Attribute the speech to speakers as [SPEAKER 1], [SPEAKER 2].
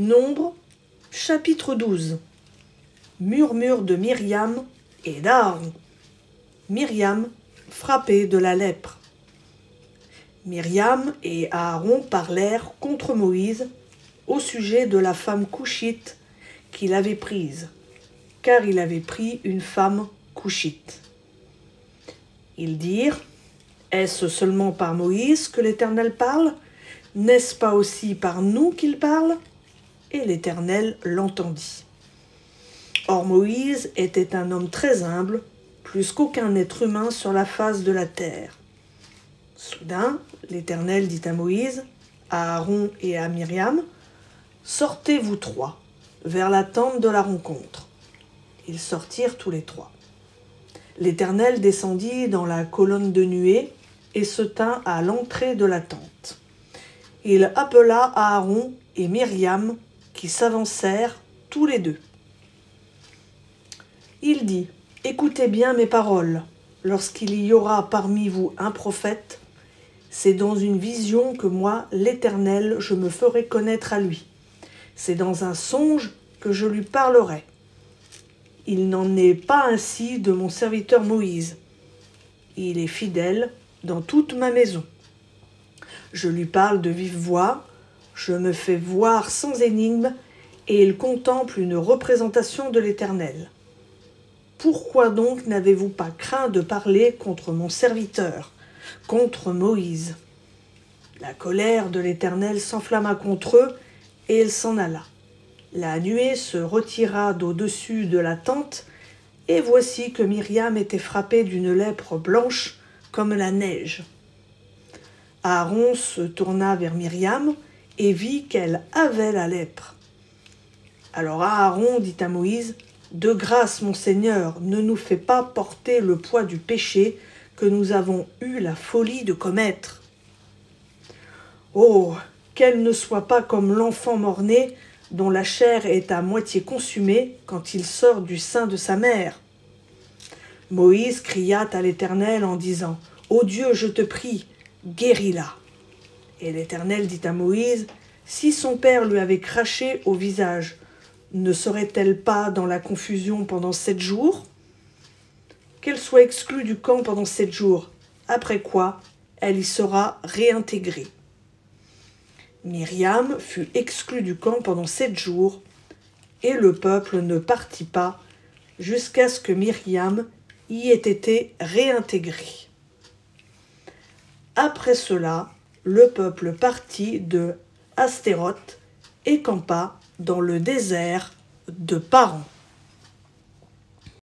[SPEAKER 1] Nombre, chapitre 12. Murmure de Myriam et d'Aaron. Myriam, frappée de la lèpre. Myriam et Aaron parlèrent contre Moïse au sujet de la femme coushite qu'il avait prise, car il avait pris une femme coushite. Ils dirent: Est-ce seulement par Moïse que l'Éternel parle? N'est-ce pas aussi par nous qu'il parle? Et l'Éternel l'entendit. Or Moïse était un homme très humble, plus qu'aucun être humain sur la face de la terre. Soudain, l'Éternel dit à Moïse, à Aaron et à Myriam: Sortez vous trois vers la tente de la rencontre. Ils sortirent tous les trois. L'Éternel descendit dans la colonne de nuée et se tint à l'entrée de la tente. Il appela Aaron et Myriam, qui s'avancèrent tous les deux. Il dit: Écoutez bien mes paroles. Lorsqu'il y aura parmi vous un prophète, c'est dans une vision que moi, l'Éternel, je me ferai connaître à lui. C'est dans un songe que je lui parlerai. Il n'en est pas ainsi de mon serviteur Moïse. Il est fidèle dans toute ma maison. Je lui parle de vive voix, je me fais voir sans énigme, et il contemple une représentation de l'Éternel. Pourquoi donc n'avez-vous pas craint de parler contre mon serviteur, contre Moïse? La colère de l'Éternel s'enflamma contre eux, et il s'en alla. La nuée se retira d'au-dessus de la tente, et voici que Myriam était frappée d'une lèpre blanche comme la neige. Aaron se tourna vers Myriam et vit qu'elle avait la lèpre. Alors Aaron dit à Moïse: De grâce, mon Seigneur, ne nous fais pas porter le poids du péché que nous avons eu la folie de commettre. Oh, qu'elle ne soit pas comme l'enfant mort-né dont la chair est à moitié consumée quand il sort du sein de sa mère. Moïse cria à l'Éternel en disant: Ô Dieu, je te prie, guéris-la. Et l'Éternel dit à Moïse: Si son père lui avait craché au visage, ne serait-elle pas dans la confusion pendant 7 jours? Qu'elle soit exclue du camp pendant 7 jours, après quoi elle y sera réintégrée. Myriam fut exclue du camp pendant 7 jours, et le peuple ne partit pas jusqu'à ce que Myriam y ait été réintégrée. Après cela, le peuple partit de Astéroth et campa dans le désert de Paran.